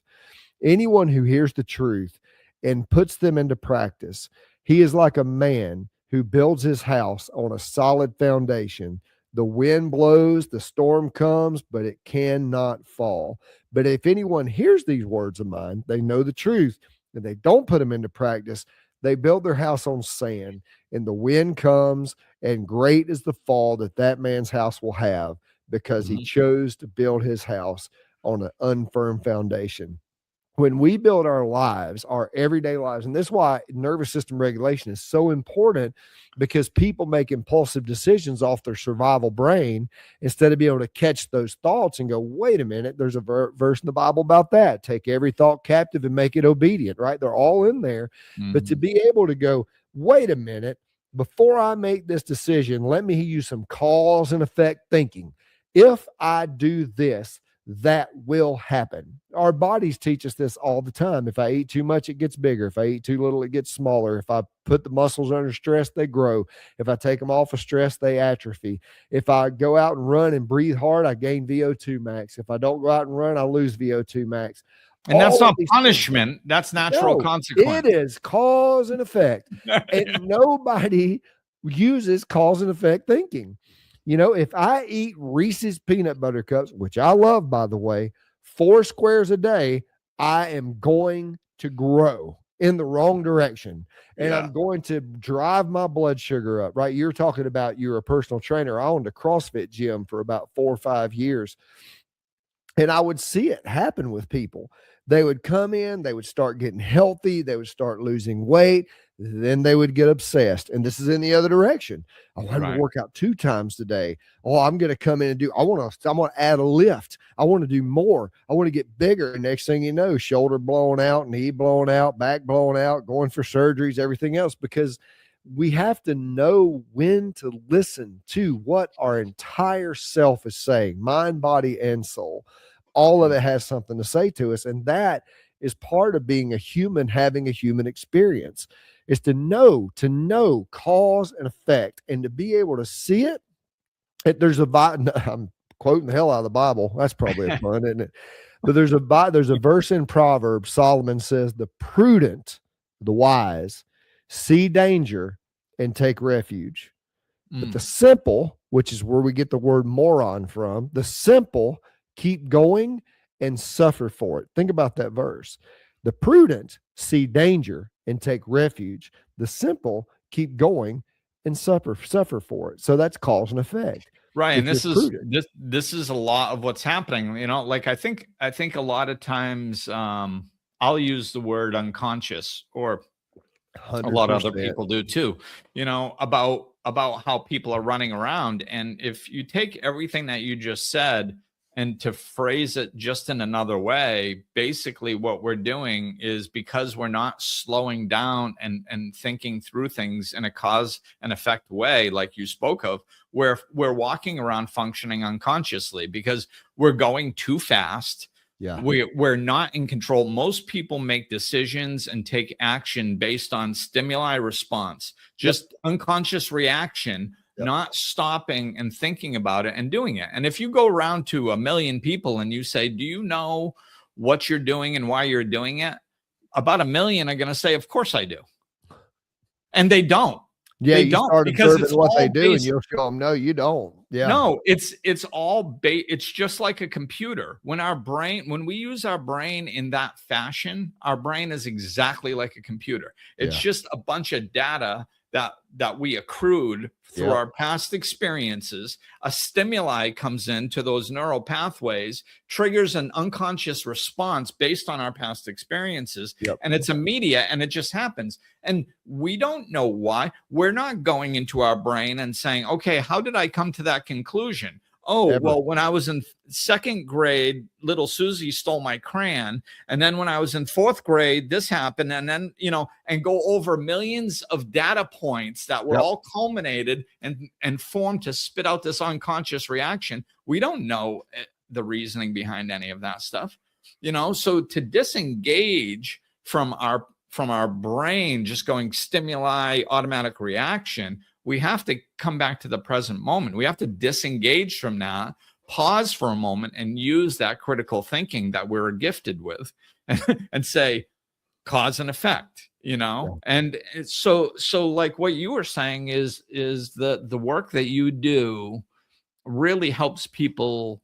anyone who hears the truth and puts them into practice, he is like a man who builds his house on a solid foundation. The wind blows, the storm comes, but it cannot fall. But if anyone hears these words of mine, they know the truth, and they don't put them into practice, they build their house on sand, and the wind comes, and great is the fall that man's house will have, because he chose to build his house on an unfirm foundation. When we build our lives, our everyday lives, and this is why nervous system regulation is so important, because people make impulsive decisions off their survival brain instead of being able to catch those thoughts and go, wait a minute, there's a verse in the Bible about that. Take every thought captive and make it obedient, right? They're all in there. But to be able to go, wait a minute, before I make this decision, let me use some cause and effect thinking. If I do this, that will happen. Our bodies teach us this all the time. If I eat too much, it gets bigger. If I eat too little, it gets smaller. If I put the muscles under stress, they grow. If I take them off of stress, they atrophy. If I go out and run and breathe hard, I gain VO2 max. If I don't go out and run, I lose VO2 max. And that's not punishment. That's natural consequence. It is cause and effect. And nobody uses cause and effect thinking. If I eat Reese's peanut butter cups, which I love, by the way, 4 squares a day, I am going to grow. in the wrong direction, and Yeah. I'm going to drive my blood sugar up, right? You're talking about you're a personal trainer. I owned a CrossFit gym for about 4 or 5 years, and I would see it happen with people. They would come in, they would start getting healthy, they would start losing weight, then they would get obsessed. And this is in the other direction. Oh, I'm going to work out 2 times today. Oh, I'm going to come in and I want to add a lift. I want to do more. I want to get bigger. And next thing you know, shoulder blowing out, knee blowing out, back blowing out, going for surgeries, everything else, because we have to know when to listen to what our entire self is saying, mind, body, and soul. All of it has something to say to us. And that is part of being a human, having a human experience, is to know cause and effect, and to be able to see it. I'm quoting the hell out of the Bible. That's probably fun, isn't it? But there's a verse in Proverbs. Solomon says, the prudent, the wise, see danger and take refuge. But the simple, which is where we get the word moron from, the simple keep going and suffer for it. Think about that verse. The prudent see danger and take refuge. The simple keep going and suffer for it. So that's cause and effect. Right. And this is a lot of what's happening. You know, like I think a lot of times I'll use the word unconscious, or 100%. a lot of other people do too, you know, about how people are running around. And if you take everything that you just said and to phrase it just in another way, basically what we're doing is, because we're not slowing down and thinking through things in a cause and effect way, like you spoke of, where we're walking around functioning unconsciously because we're going too fast. Yeah. We're not in control. Most people make decisions and take action based on stimuli response, just unconscious reaction, not stopping and thinking about it and doing it. And if you go around to 1 million people and you say, do you know what you're doing and why you're doing it? About 1 million are going to say, of course I do. And they don't. Yeah, they you don't, start because observing what they do, and you'll show them, no, you don't. Yeah. No, it's it's just like a computer. When we use our brain in that fashion, our brain is exactly like a computer. It's just a bunch of data that we accrued through our past experiences. A stimuli comes into those neural pathways, triggers an unconscious response based on our past experiences, and it's immediate, and it just happens. And we don't know why. We're not going into our brain and saying, okay, how did I come to that conclusion? Oh, well, when I was in 2nd grade, little Susie stole my crayon. And then when I was in 4th grade, this happened. And then, you know, and go over millions of data points that were all culminated and formed to spit out this unconscious reaction. We don't know the reasoning behind any of that stuff, you know? So to disengage from our brain, just going stimuli, automatic reaction, we have to come back to the present moment. We have to disengage from that, pause for a moment, and use that critical thinking that we're gifted with and say cause and effect, you know? And so like what you were saying is the work that you do really helps people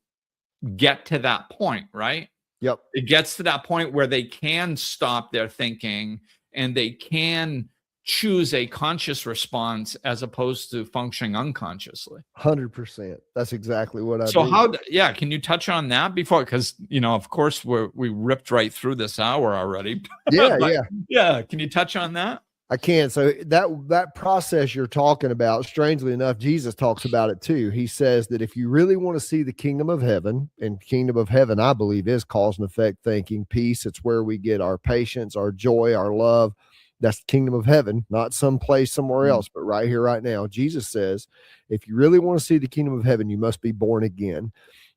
get to that point, right? Yep. It gets to that point where they can stop their thinking and they can choose a conscious response as opposed to functioning unconsciously. 100%. That's exactly what I do. So can you touch on that before? Because, you know, of course we ripped right through this hour already. Yeah. Can you touch on that? I can. So that process you're talking about, strangely enough, Jesus talks about it too. He says that if you really want to see the kingdom of heaven, and kingdom of heaven, I believe, is cause and effect thinking, peace. It's where we get our patience, our joy, our love. That's the kingdom of heaven, not some place somewhere else, but right here, right now. Jesus says, if you really want to see the kingdom of heaven, you must be born again.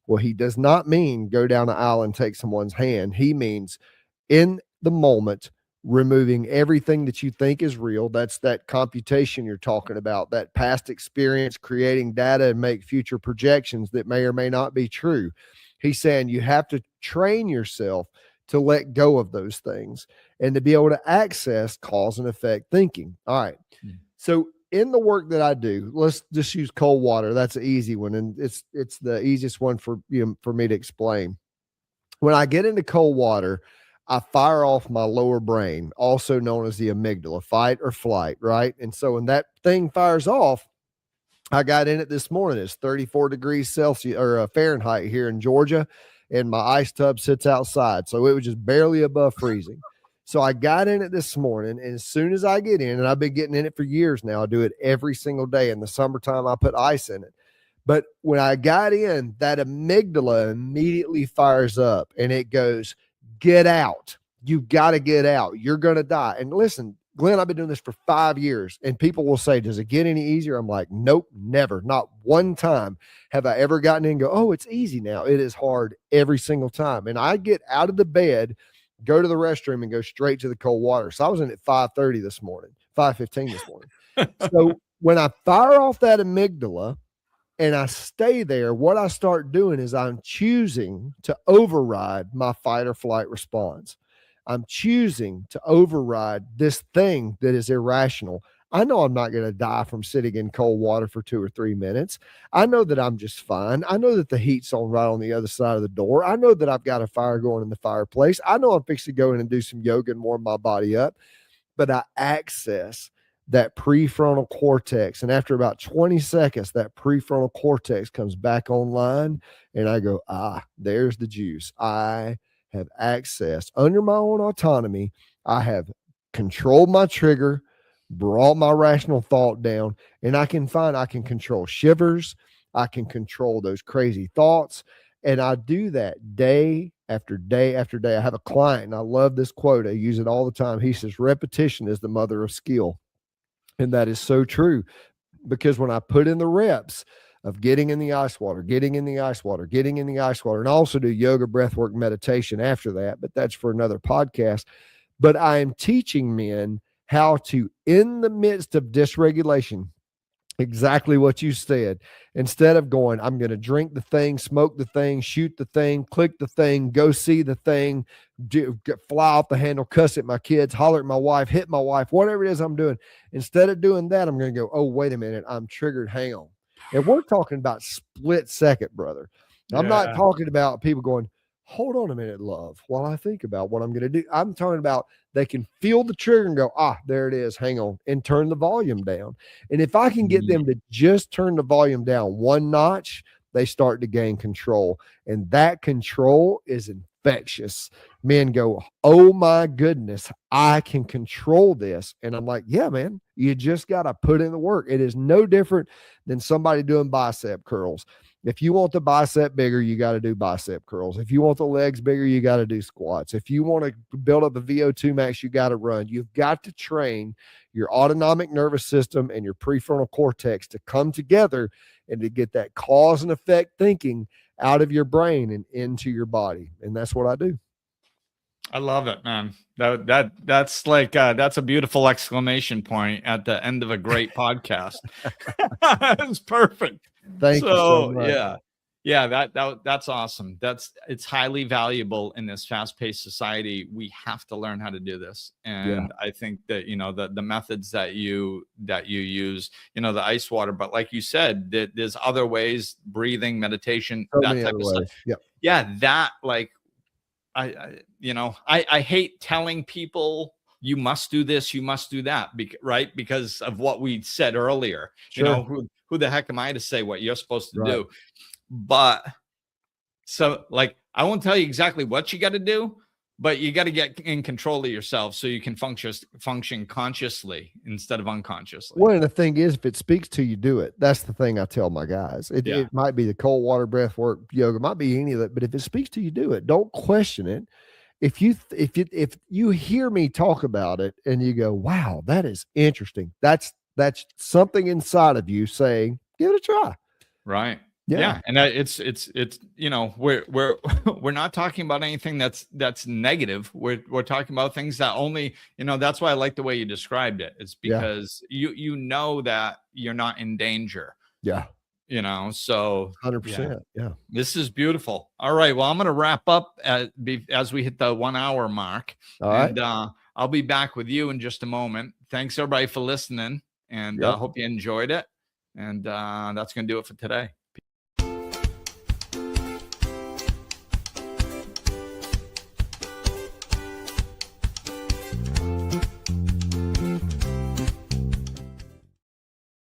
Well, he does not mean go down the aisle and take someone's hand. He means in the moment, removing everything that you think is real. That's that computation you're talking about, that past experience, creating data and make future projections that may or may not be true. He's saying you have to train yourself to let go of those things and to be able to access cause and effect thinking. All right. So in the work that I do, let's just use cold water. That's an easy one. And it's the easiest one for me to explain. When I get into cold water, I fire off my lower brain, also known as the amygdala, fight or flight, right? And so when that thing fires off, I got in it this morning. It's 34 degrees Celsius or Fahrenheit here in Georgia, and my ice tub sits outside. So it was just barely above freezing. So I got in it this morning, and as soon as I get in, and I've been getting in it for years now, I do it every single day. In the summertime, I put ice in it. But when I got in, that amygdala immediately fires up and it goes, get out. You got to get out. You're going to die. And listen, Glenn, I've been doing this for 5 years, and people will say, does it get any easier? I'm like, nope, never. Not one time have I ever gotten in and go, oh, it's easy now. It is hard every single time. And I get out of the bed, go to the restroom, and go straight to the cold water. So I was in at 5:30 this morning, 5:15 this morning. So when I fire off that amygdala, and I stay there, what I start doing is I'm choosing to override my fight or flight response. I'm choosing to override this thing that is irrational. I know I'm not going to die from sitting in cold water for 2 or 3 minutes. I know that I'm just fine. I know that the heat's on right on the other side of the door. I know that I've got a fire going in the fireplace. I know I'm fixing to go in and do some yoga and warm my body up, but I access that prefrontal cortex. And after about 20 seconds, that prefrontal cortex comes back online, and I go, there's the juice. I have access under my own autonomy. I have controlled my trigger, brought my rational thought down, and I can control shivers. I can control those crazy thoughts. And I do that day after day after day. I have a client, and I love this quote. I use it all the time. He says, repetition is the mother of skill. And that is so true, because when I put in the reps of getting in the ice water, getting in the ice water, getting in the ice water, and I also do yoga, breath work, meditation after that, but that's for another podcast. But I am teaching men how to, in the midst of dysregulation, exactly what you said, instead of going, I'm going to drink the thing, smoke the thing, shoot the thing, click the thing, go see the thing, fly off the handle, cuss at my kids, holler at my wife, hit my wife, whatever it is I'm doing. Instead of doing that, I'm going to go, oh, wait a minute, I'm triggered. Hang on. And we're talking about split second, brother. I'm not talking about people going, hold on a minute, love, while I think about what I'm going to do. I'm talking about they can feel the trigger and go, there it is, hang on, and turn the volume down. And if I can get them to just turn the volume down one notch, they start to gain control. And that control is infectious. Men go, oh my goodness, I can control this. And I'm like, yeah, man, you just got to put in the work. It is no different than somebody doing bicep curls. If you want the bicep bigger, you got to do bicep curls. If you want the legs bigger, you got to do squats. If you want to build up the VO2 max, you got to run. You've got to train your autonomic nervous system and your prefrontal cortex to come together and to get that cause and effect thinking out of your brain and into your body. And that's what I do. I love it, man. That's like that's a beautiful exclamation point at the end of a great podcast. It's perfect. Thank you so much. Yeah, that's awesome. It's highly valuable in this fast-paced society. We have to learn how to do this. And I think that, the methods that you use, the ice water, but like you said, there's other ways, breathing, meditation, that type of stuff. Yeah, that, like, I hate telling people you must do this, you must do that, right? Because of what we said earlier. Sure. Who the heck am I to say what you're supposed to do? But so, like, I won't tell you exactly what you got to do, but you got to get in control of yourself so you can function consciously instead of unconsciously. Well, and the thing is, if it speaks to you, do it. That's the thing I tell my guys. It might be the cold water, breath work, yoga, might be any of that, but if it speaks to you, do it. Don't question it. If you hear me talk about it and you go, wow, that is interesting, that's something inside of you saying, give it a try. Right. Yeah. And it's we're not talking about anything that's negative. We're talking about things that only, that's why I like the way you described it. It's because you know that you're not in danger. Yeah. So 100%. Yeah. This is beautiful. All right. Well, I'm going to wrap up as we hit the 1 hour mark. All right. And I'll be back with you in just a moment. Thanks everybody for listening, and I hope you enjoyed it. And that's going to do it for today.